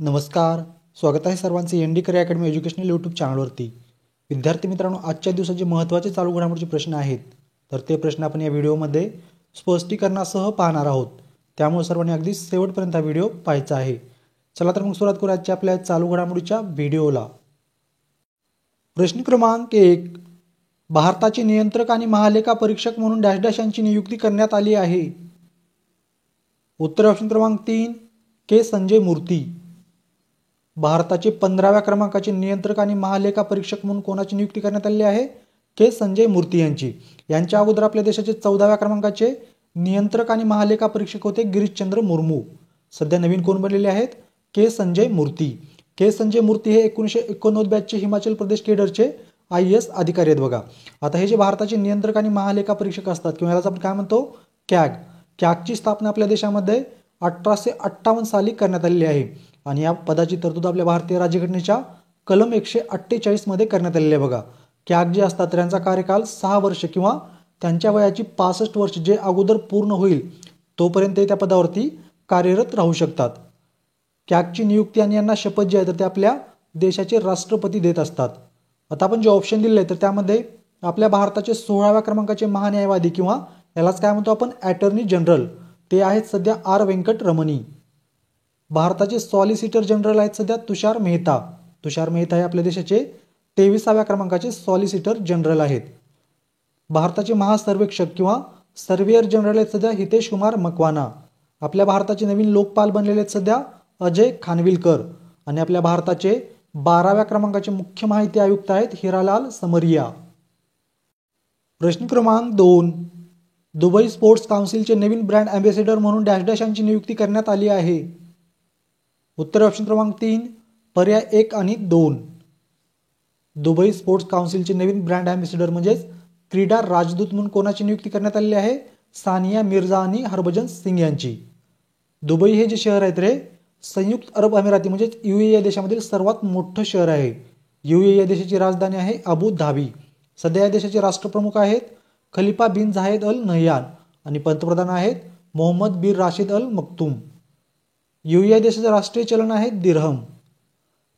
नमस्कार, स्वागत आहे सर्वांचे N D career academy educational YouTube चॅनलवरती। विद्यार्थी मित्रांनो, आजच्या दिवसाचे महत्त्वाचे चालू घडामोडीचे प्रश्न आहेत, तर ते प्रश्न आपण या व्हिडिओमध्ये स्पष्टीकरणासह पाहणार आहोत। त्यामुळे सर्वांनी अगदी शेवटपर्यंत हा व्हिडिओ पाहायचा आहे। चला तर मग सुरुवात करूया आजच्या आपल्या चालू घडामोडीच्या व्हिडिओला। प्रश्न क्रमांक 1, भारताचे नियंत्रक आणि महालेखा परीक्षक म्हणून डॅश डॅश यांची नियुक्ती करण्यात आली आहे। उत्तर ऑप्शन क्रमांक 3 के संजय मूर्ती। भारताचे 15व्या क्रमांकाचे नियंत्रक आणि महालेखा परीक्षक म्हणून कोणाची नियुक्ती करण्यात आली आहे? के संजय मूर्ती यांची। यांच्या अगोदर आपल्या देशाचे 14व्या क्रमांकाचे नियंत्रक आणि महालेखा परीक्षक होते गिरीशचंद्र मुर्मू। सध्या नवीन कोण बनलेले आहेत? के संजय मूर्ती। के संजय मूर्ती हे 1989 बॅचचे हिमाचल प्रदेश केडरचे IAS अधिकारी आहेत बघा। आता हे जे भारताचे नियंत्रक आणि महालेखा परीक्षक असतात किंवा यालाच आपण काय म्हणतो? कॅग। कॅगची स्थापना आपल्या देशामध्ये 1858 साली करण्यात आलेली आहे आणि या पदाची तरतूद आपल्या भारतीय राज्यघटनेच्या कलम 148 मध्ये करण्यात आलेली आहे बघा। कॅग जे असतात त्यांचा कार्यकाल 6 वर्ष किंवा त्यांच्या वयाची 65 वर्ष जे अगोदर पूर्ण होईल तोपर्यंत त्या पदावरती कार्यरत राहू शकतात। कॅगची नियुक्ती आणि यांना शपथ जी आहे तर ते आपल्या देशाचे राष्ट्रपती देत असतात। आता आपण जे ऑप्शन दिले आहे तर त्यामध्ये आपल्या भारताचे 16व्या क्रमांकाचे महान्यायवादी किंवा यालाच काय म्हणतो आपण अटॉर्नी जनरल ते आहेत सध्या आर व्यंकटरमणी। भारताचे सॉलिसिटर जनरल आहेत सध्या तुषार मेहता। तुषार मेहता हे आपल्या देशाचे 23व्या क्रमांकाचे सॉलिसिटर जनरल आहेत। भारताचे महासर्वेक्षक किंवा सर्वेयर जनरल आहेत सध्या हितेश कुमार मकवाना। आपल्या भारताचे नवीन लोकपाल बनलेले आहेत सध्या अजय खानविलकर आणि आपल्या भारताचे 12व्या क्रमांकाचे मुख्य माहिती आयुक्त आहेत हिरालाल समरिया। प्रश्न क्रमांक 2, दुबई स्पोर्ट्स काउन्सिलचे नवीन ब्रँड अँबॅसेडर म्हणून डॅश डॅश यांची नियुक्ती करण्यात आली आहे। उत्तर ऑप्शन क्रमांक 3 पर्याय 1 आणि 2। दुबई स्पोर्ट्स काउन्सिलचे नवीन ब्रँड अँबॅसेडर म्हणजेच क्रीडा राजदूत म्हणून कोणाची नियुक्ती करण्यात आलेली आहे? सानिया मिर्झा आणि हरभजन सिंग यांची। दुबई हे जे शहर आहे रे संयुक्त अरब अमिराती म्हणजेच UAE या देशामधील सर्वात मोठं शहर आहे। UAE या देशाची राजधानी आहे अबू धाबी। सध्या या देशाचे राष्ट्रप्रमुख आहेत खलिफा बिन झायेद अल नहयान आणि पंतप्रधान आहेत मोहम्मद बिन राशिद अल मक्तूम। UAE या देशाचे राष्ट्रीय चलन आहे दिरहम।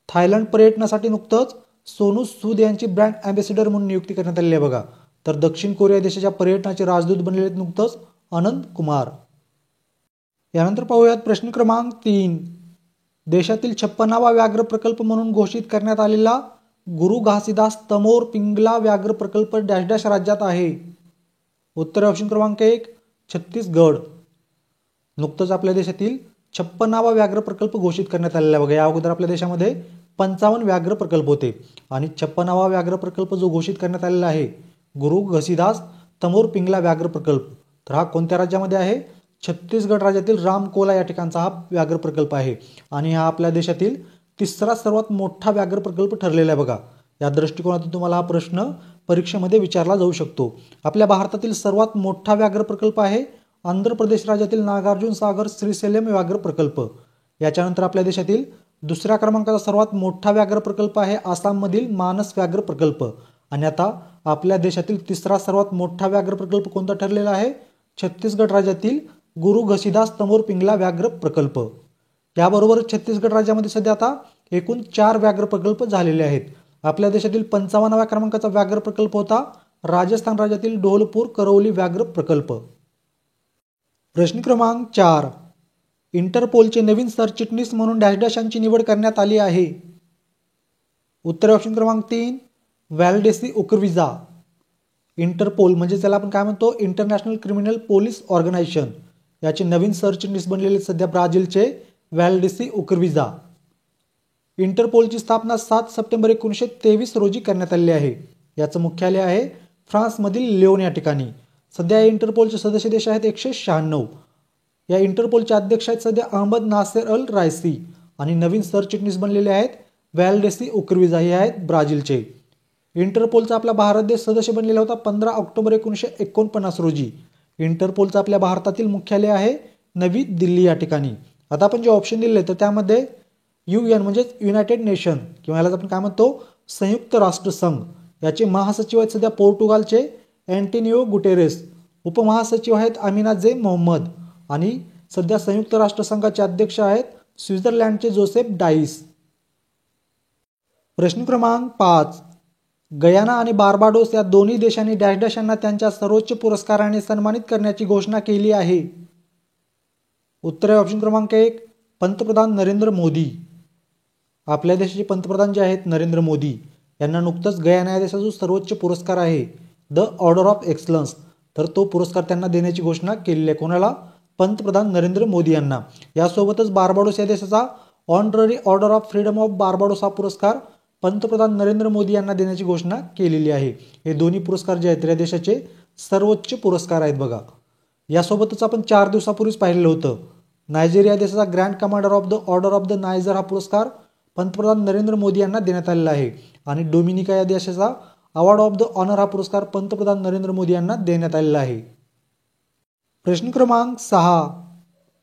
थायलंड पर्यटनासाठी नुकतंच सोनू सूद यांची ब्रँड अँबॅसेडर म्हणून नियुक्ती करण्यात आली आहे बघा। तर दक्षिण कोरिया देशाच्या पर्यटनाचे राजदूत बनलेले आहेत नुकतंच आनंद कुमार। यानंतर पाहूयात प्रश्न क्रमांक 3, देशातील 56वा व्याघ्र प्रकल्प म्हणून घोषित करण्यात आलेला गुरु घासीदास तमोर पिंगला व्याघ्र प्रकल्प डॅश डॅश राज्यात आहे। उत्तर ऑप्शन क्रमांक 1 छत्तीसगड। नुकतंच आपल्या देशातील 56वा व्याघ्र प्रकल्प घोषित करण्यात आलेला आहे बघा। या अगोदर आपल्या देशामध्ये 55 व्याघ्र प्रकल्प होते आणि 56वा व्याघ्र प्रकल्प जो घोषित करण्यात आलेला आहे गुरु घासीदास तमोर पिंगला व्याघ्र प्रकल्प तर हा कोणत्या राज्यामध्ये आहे? छत्तीसगड राज्यातील रामकोला या ठिकाणचा हा व्याघ्र प्रकल्प आहे आणि हा आपल्या देशातील तिसरा सर्वात मोठा व्याघ्र प्रकल्प ठरलेला आहे बघा। या दृष्टिकोनातून तुम्हाला हा प्रश्न परीक्षेमध्ये विचारला जाऊ शकतो। आपल्या भारतातील सर्वात मोठा व्याघ्र प्रकल्प आहे आंध्र प्रदेश राज्यातील नागार्जुन सागर श्रीशैल्यम व्याघ्र प्रकल्प। याच्यानंतर आपल्या देशातील दुसऱ्या क्रमांकाचा सर्वात मोठा व्याघ्र प्रकल्प आहे आसाममधील मानस व्याघ्र प्रकल्प आणि आता आपल्या देशातील तिसरा सर्वात मोठा व्याघ्र प्रकल्प कोणता ठरलेला आहे? छत्तीसगड राज्यातील गुरु घासीदास तमोर पिंगला व्याघ्र प्रकल्प। याबरोबर छत्तीसगड राज्यामध्ये सध्या आता एकूण 4 व्याघ्र प्रकल्प झालेले आहेत। आपल्या देशातील 55व्या क्रमांकाचा व्याघ्र प्रकल्प होता राजस्थान राज्यातील ढोलपूर करौली व्याघ्र प्रकल्प। प्रश्न क्रमांक 4, इंटरपोलचे नवीन सरचिटणीस म्हणून डॅश डॅश यांची निवड करण्यात आली आहे। उत्तर ऑप्शन क्रमांक 3 व्हॅलडेसी उर्क्विजा। इंटरपोल म्हणजे त्याला आपण काय म्हणतो? International criminal police organisation. याचे नवीन सरचिटणीस बनलेले सध्या ब्राझीलचे व्हॅलडेसी उर्क्विजा। इंटरपोलची स्थापना 7 सप्टेंबर 1923 रोजी करण्यात आली आहे। याचं मुख्यालय आहे फ्रान्समधील लिओन या ठिकाणी। सध्या या इंटरपोलचे सदस्य देश आहेत 196। या इंटरपोलचे अध्यक्ष आहेत सध्या अहमद नासेर अल रायसी आणि नवीन सरचिटणीस बनलेले आहेत व्हॅलडेसी उर्क्विजा हे आहेत ब्राझीलचे। इंटरपोलचा आपला भारत देश सदस्य बनलेला होता 15 ऑक्टोबर 1949 रोजी। इंटरपोलचा आपल्या भारतातील मुख्यालय आहे नवी दिल्ली या ठिकाणी। आता आपण जे ऑप्शन दिले तर त्यामध्ये UN म्हणजेच युनायटेड नेशन किंवा यालाच आपण काय म्हणतो? संयुक्त राष्ट्र संघ याचे महासचिव आहेत सध्या पोर्तुगालचे अँटोनियो गुटेरेस। उपमहासचिव आहेत अमिना जे मोहम्मद आणि सध्या संयुक्त राष्ट्रसंघाचे अध्यक्ष आहेत स्वित्झर्लंडचे जोसेफ डाईस. प्रश्न क्रमांक 5. गयाना आणि बार्बाडोस या दोन्ही देशांनी डॅश डॅश यांना त्यांच्या सर्वोच्च पुरस्काराने सन्मानित करण्याची घोषणा केली आहे. उत्तर आहे ऑप्शन क्रमांक 1 पंतप्रधान नरेंद्र मोदी. आपल्या देशाचे पंतप्रधान जे आहेत नरेंद्र मोदी यांना नुकतंच गयाना या देशाचा जो सर्वोच्च पुरस्कार आहे द ऑर्डर ऑफ एक्सलन्स, तर तो पुरस्कार त्यांना देण्याची घोषणा केलेली आहे. कोणाला? पंतप्रधान नरेंद्र मोदी यांना. यासोबतच बार्बाडोस या देशाचा honorary order of freedom of Barbados हा पुरस्कार पंतप्रधान नरेंद्र मोदी यांना देण्याची घोषणा केलेली आहे. हे दोन्ही पुरस्कार जे आहेत या देशाचे सर्वोच्च पुरस्कार आहेत बघा. यासोबतच आपण 4 दिवसापूर्वीच पाहिलेलं होतं नायजेरिया देशाचा grand commander of the order of the Niger हा पुरस्कार पंतप्रधान नरेंद्र मोदी यांना देण्यात आलेला आहे. आणि डोमिनिका या देशाचा अवॉर्ड ऑफ द ऑनर हा पुरस्कार पंतप्रधान नरेंद्र मोदी यांना देण्यात आलेला आहे. प्रश्न क्रमांक 6.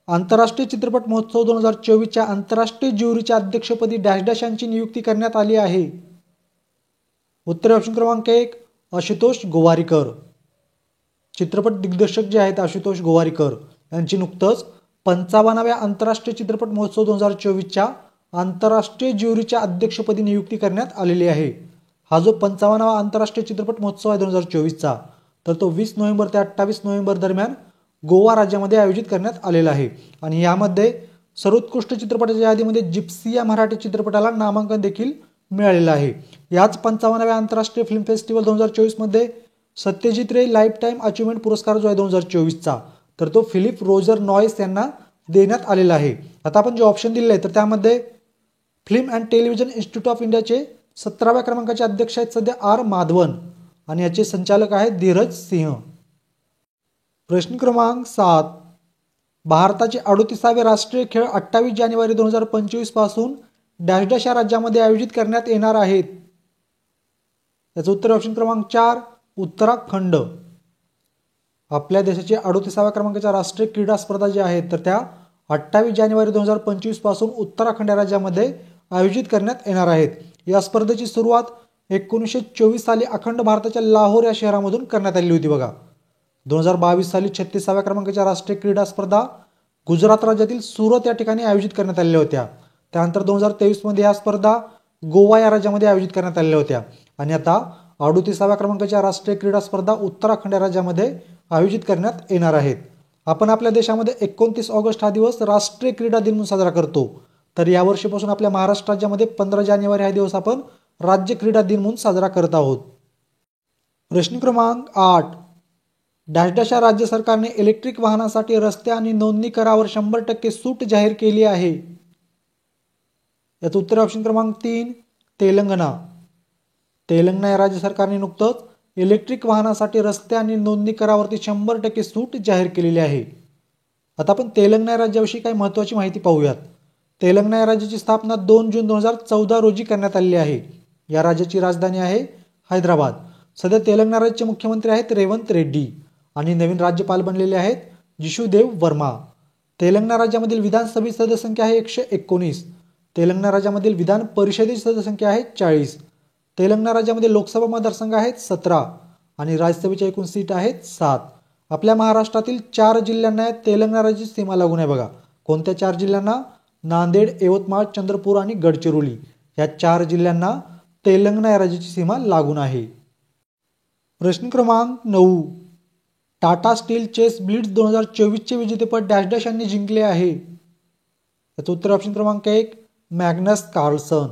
आंतरराष्ट्रीय चित्रपट महोत्सव 2024च्या आंतरराष्ट्रीय ज्युरीच्या अध्यक्षपदी डॅश डॅश यांची नियुक्ती करण्यात आली आहे. उत्तर ऑप्शन क्रमांक 1 आशुतोष गोवारीकर. चित्रपट दिग्दर्शक जे आहेत आशुतोष गोवारीकर यांची नुकतंच 55व्या आंतरराष्ट्रीय चित्रपट महोत्सव 2024च्या आंतरराष्ट्रीय ज्युरीच्या अध्यक्षपदी नियुक्ती करण्यात आलेली आहे. हा जो 55वा आंतरराष्ट्रीय चित्रपट महोत्सव आहे 2024चा, तर तो 20 नोव्हेंबर ते 28 नोव्हेंबर दरम्यान गोवा राज्यामध्ये आयोजित करण्यात आलेला आहे. आणि यामध्ये सर्वोत्कृष्ट चित्रपटाच्या यादीमध्ये जिप्सी या मराठी चित्रपटाला नामांकन देखील मिळालेलं आहे. याच 55व्या आंतरराष्ट्रीय फिल्म फेस्टिवल 2024मध्ये सत्यजित रे लाईफ टाईम अचिव्हमेंट पुरस्कार जो आहे 2024चा, तर तो फिलिप रोजर नॉईस यांना देण्यात आलेला आहे. आता आपण जे ऑप्शन दिले आहे तर त्यामध्ये film and television institute of इंडियाचे 17व्या क्रमांकाचे अध्यक्ष आहेत सध्या आर माधवन आणि याचे संचालक आहेत धीरज सिंह. प्रश्न क्रमांक 7. भारताचे 38वे राष्ट्रीय खेळ 28 जानेवारी 2025 पासून डॅश डॅश या राज्यामध्ये आयोजित करण्यात येणार आहेत. याचं उत्तर ऑप्शन क्रमांक 4 उत्तराखंड. आपल्या देशाचे 38व्या क्रमांकाच्या राष्ट्रीय क्रीडा स्पर्धा ज्या आहेत तर त्या 28 जानेवारी 2025 पासून उत्तराखंड या राज्यामध्ये आयोजित करण्यात येणार आहेत. या स्पर्धेची सुरुवात 1924 साली अखंड भारताच्या लाहोर या शहरामधून करण्यात आली होती बघा. 2022 साली 36व्या क्रमांकाच्या राष्ट्रीय क्रीडा स्पर्धा गुजरात राज्यातील सुरत या ठिकाणी आयोजित करण्यात आलेल्या होत्या. त्यानंतर 2023 मध्ये या स्पर्धा गोवा या राज्यामध्ये आयोजित करण्यात आलेल्या होत्या. आणि आता 38व्या क्रमांकाच्या राष्ट्रीय क्रीडा स्पर्धा उत्तराखंड या राज्यामध्ये आयोजित करण्यात येणार आहेत. आपण आपल्या देशामध्ये 29 ऑगस्ट हा दिवस राष्ट्रीय क्रीडा दिन म्हणून साजरा करतो. तर यावर्षीपासून आपल्या महाराष्ट्र राज्यामध्ये 15 जानेवारी हा दिवस आपण राज्य क्रीडा दिन म्हणून साजरा करत आहोत. प्रश्न क्रमांक 8. डॅश डॅश या राज्य सरकारने इलेक्ट्रिक वाहनांसाठी रस्ते आणि नोंदणी करावर 100% सूट जाहीर केली आहे. याचं उत्तर ऑप्शन क्रमांक 3 तेलंगणा. तेलंगणा या राज्य सरकारने नुकतंच इलेक्ट्रिक वाहनासाठी रस्ते आणि नोंदणी करावरती 100% सूट जाहीर केलेली आहे. आता आपण तेलंगणा या राज्याविषयी काही महत्त्वाची माहिती पाहूयात. तेलंगणा या राज्याची स्थापना 2 जून 2014 रोजी करण्यात आलेली आहे. या राज्याची राजधानी आहे हैदराबाद. सध्या तेलंगणा राज्याचे मुख्यमंत्री आहेत रेवंत रेड्डी आणि नवीन राज्यपाल बनलेले आहेत जिशुदेव वर्मा. तेलंगणा राज्यामधील विधानसभेची सदस्यसंख्या आहे 119. तेलंगणा राज्यामधील विधान परिषदेची सदस्यसंख्या आहे 40. तेलंगणा राज्यामध्ये लोकसभा मतदारसंघ आहेत 17 आणि राज्यसभेच्या एकूण सीट आहेत 7. आपल्या महाराष्ट्रातील 4 जिल्ह्यांना तेलंगणा राज्याची सीमा लागून आहे बघा. कोणत्या 4 जिल्ह्यांना? नांदेड, यवतमाळ, चंद्रपूर आणि गडचिरोली या 4 जिल्ह्यांना तेलंगणा या राज्याची सीमा लागून आहे. प्रश्न क्रमांक 9. टाटा स्टील चेस ब्लिट्झ 2024चे विजेतेपद डॅश डॅश यांनी जिंकले आहे. याचं उत्तर ऑप्शन क्रमांक 1 Magnus Carlsen.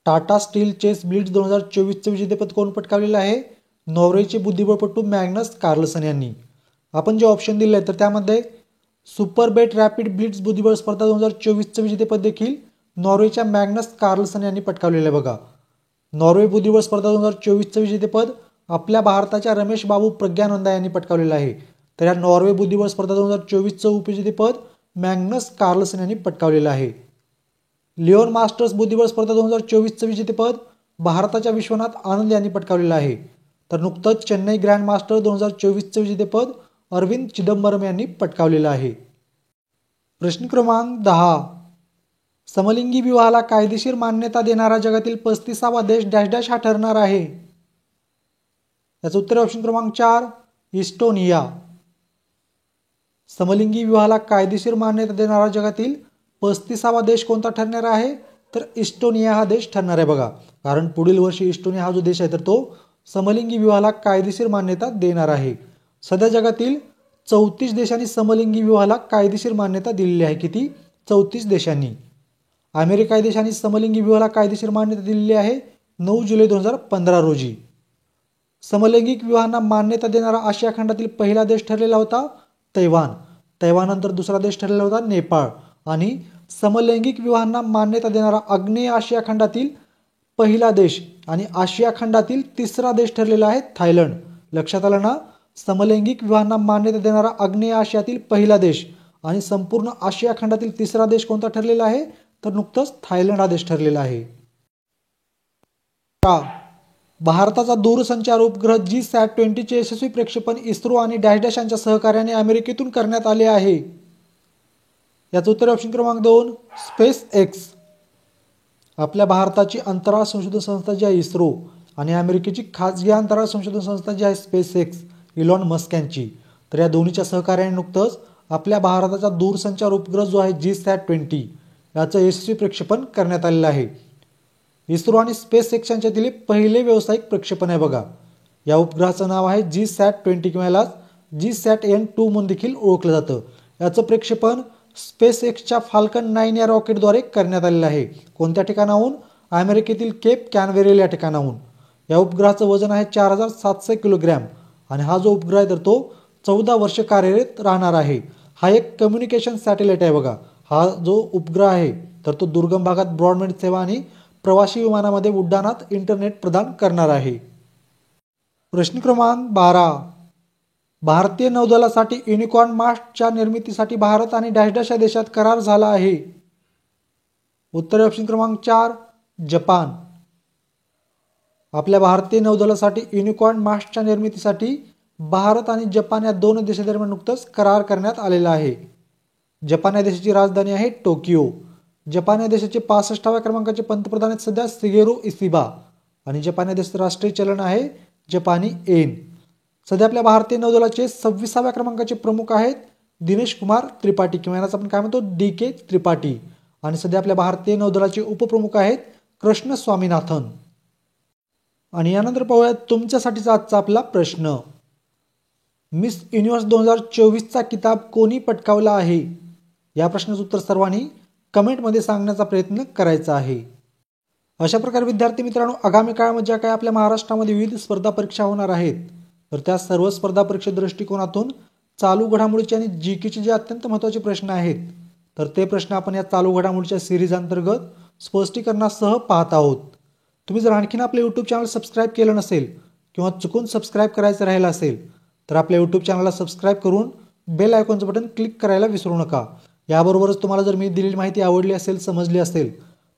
Tata steel chess blitz 2024चे विजेतेपद कोण पटकावलेलं आहे? नॉर्वेचे बुद्धिबळपटू मॅग्नस कार्लसन यांनी. आपण जे ऑप्शन दिले तर त्यामध्ये सुपर बेट रॅपिड ब्लिट्झ बुद्धिबळ स्पर्धा 2024चे विजेतेपद देखील नॉर्वेच्या मॅग्नस कार्लसन यांनी पटकावलेलं आहे बघा. नॉर्वे बुद्धिबळ स्पर्धा 2024चे विजेतेपद आपल्या भारताच्या रमेश बाबू प्रज्ञानंदा यांनी पटकावलेलं आहे. तर या नॉर्वे बुद्धिबळ स्पर्धा 2024चं उपविजेतेपद मॅग्नस कार्लसन यांनी पटकावलेलं आहे. लिओन मास्टर्स बुद्धिबळ स्पर्धा 2024चं विजेतेपद भारताच्या विश्वनाथ आनंद यांनी पटकावलेलं आहे. तर नुकतंच चेन्नई ग्रँड मास्टर 2024चं विजेतेपद अरविंद चिदंबरम यांनी पटकावलेलं आहे. प्रश्न क्रमांक 10. समलिंगी विवाहाला कायदेशीर मान्यता देणारा जगातील 35वा देश डॅश डॅश हा ठरणार आहे. याचं उत्तर ऑप्शन क्रमांक 4 इस्टोनिया. समलिंगी विवाहाला कायदेशीर मान्यता देणारा जगातील 35वा देश कोणता ठरणार आहे, तर इस्टोनिया हा देश ठरणार आहे बघा. कारण पुढील वर्षी इस्टोनिया हा जो देश आहे तर तो समलिंगी विवाहाला कायदेशीर मान्यता देणार आहे. सध्या जगातील 34 देशांनी समलिंगी विवाहाला कायदेशीर मान्यता दिलेली आहे. किती? 34 देशांनी. अमेरिका देशाने समलिंगी विवाहाला कायदेशीर मान्यता दिलेली आहे 9 जुलै 2015 रोजी. समलैंगिक विवाहांना मान्यता देणारा आशिया खंडातील पहिला देश ठरलेला होता तैवान. तैवाननंतर दुसरा देश ठरलेला होता नेपाळ. आणि समलैंगिक विवाहांना मान्यता देणारा आग्नेय आशिया खंडातील पहिला देश आणि आशिया खंडातील तिसरा देश ठरलेला आहे थायलंड. लक्षात आलं ना? समलैंगिक विवाहांना मान्यता देणारा आग्नेय आशियातील पहिला देश आणि संपूर्ण आशिया खंडातील तिसरा देश कोणता ठरलेला आहे, तर नुकतंच थायलंड हा देश ठरलेला आहे. भारताचा दूरसंचार उपग्रह GSAT-20 चे यशस्वी प्रक्षेपण इस्रो आणि डॅश यांच्या सहकार्याने अमेरिकेतून करण्यात आले आहे. याचं उत्तर ऑप्शन क्रमांक 2 स्पेस एक्स. आपल्या भारताची अंतराळ संशोधन संस्था जी आहे इस्रो आणि अमेरिकेची खाजगी अंतराळ संशोधन संस्था जी आहे स्पेस एक्स इलॉन मस्क यांची, तर या दोन्हीच्या सहकार्याने नुकतंच आपल्या भारताचा दूरसंचार उपग्रह जो आहे GSAT-20 याचं यशस्वी प्रक्षेपण करण्यात आलेलं आहे. इस्रो आणि स्पेस एक्स यांच्यातील पहिले व्यावसायिक प्रक्षेपण आहे बघा. या उपग्रहाचं नाव आहे GSAT-20 किंवा याला GSAT-N2 म्हणून देखील ओळखलं जातं. याचं प्रक्षेपण स्पेस एक्सच्या फाल्कन 9 या रॉकेटद्वारे करण्यात आलेलं आहे. कोणत्या ठिकाणाहून? अमेरिकेतील केप कॅनवेरेल या ठिकाणाहून. या उपग्रहाचं वजन आहे 4700 किलोग्रॅम आणि हा जो उपग्रह आहे तर तो 14 वर्ष कार्यरत राहणार आहे. हा एक कम्युनिकेशन सॅटेलाइट आहे बघा. हा जो उपग्रह आहे तर तो दुर्गम भागात ब्रॉडबँड सेवा आणि प्रवासी विमानामध्ये उड्डाणात इंटरनेट प्रदान करणार आहे. प्रश्न क्रमांक 12. भारतीय नौदलासाठी युनिकॉर्न मास्टच्या निर्मितीसाठी भारत आणि डॅश या देशात करार झाला आहे. उत्तर ऑप्शन क्रमांक 4 जपान. आपल्या भारतीय नौदलासाठी युनिकॉर्न मास्टच्या निर्मितीसाठी भारत आणि जपान या दोन देशांदरम्यान नुकतंच करार करण्यात आलेला आहे. जपान या देशाची राजधानी आहे टोकियो. जपान या देशाचे 65व्या क्रमांकाचे पंतप्रधान आहेत सध्या शिगेरू इशिबा आणि जपान या देशाचं राष्ट्रीय चलन आहे जपानी येन. सध्या आपल्या भारतीय नौदलाचे 26व्या क्रमांकाचे प्रमुख आहेत दिनेश कुमार त्रिपाठी किंवा यालाच आपण काय म्हणतो DK त्रिपाठी आणि सध्या आपल्या भारतीय नौदलाचे उपप्रमुख आहेत कृष्ण स्वामीनाथन. आणि यानंतर पाहूयात तुमच्यासाठीचा आजचा आपला प्रश्न. मिस युनिव्हर्स 2024चा किताब कोणी पटकावला आहे? या प्रश्नाचं उत्तर सर्वांनी कमेंटमध्ये सांगण्याचा प्रयत्न करायचा आहे. अशा प्रकारे विद्यार्थी मित्रांनो, आगामी काळामध्ये ज्या काही आपल्या महाराष्ट्रामध्ये विविध स्पर्धा परीक्षा होणार आहेत तर त्या सर्व स्पर्धा परीक्षे दृष्टिकोनातून चालू घडामोडीचे आणि GKचे जे अत्यंत महत्त्वाचे प्रश्न आहेत तर ते प्रश्न आपण या चालू घडामोडीच्या सिरीज अंतर्गत स्पष्टीकरणासह पाहत आहोत. तुम्ही जर आणखीन आपले यूट्यूब चॅनल सबस्क्राईब केलं नसेल किंवा चुकून सबस्क्राईब करायचं राहिलं असेल तर आपल्या यूट्यूब चॅनलला सबस्क्राईब करून बेल आयकॉनचं बटन क्लिक करायला विसरू नका. याबरोबरच तुम्हाला जर मी दिलेली माहिती आवडली असेल, समजली असेल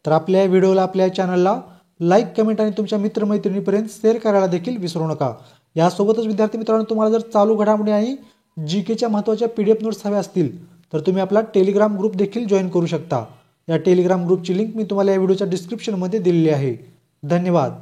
तर आपल्या या व्हिडिओला, आपल्या चॅनलला लाईक, कमेंट आणि तुमच्या मित्रमैत्रिणीपर्यंत शेअर करायला देखील विसरू नका. यासोबतच विद्यार्थी मित्रांनो, तुम्हाला जर चालू घडामोडी आणि GKच्या महत्त्वाच्या PDF नोट्स हव्या असतील तर तुम्ही आपला टेलिग्राम ग्रुप देखील जॉईन करू शकता. या टेलिग्राम ग्रुपची लिंक मी तुम्हाला या व्हिडिओच्या डिस्क्रिप्शनमध्ये दिलेली आहे. धन्यवाद.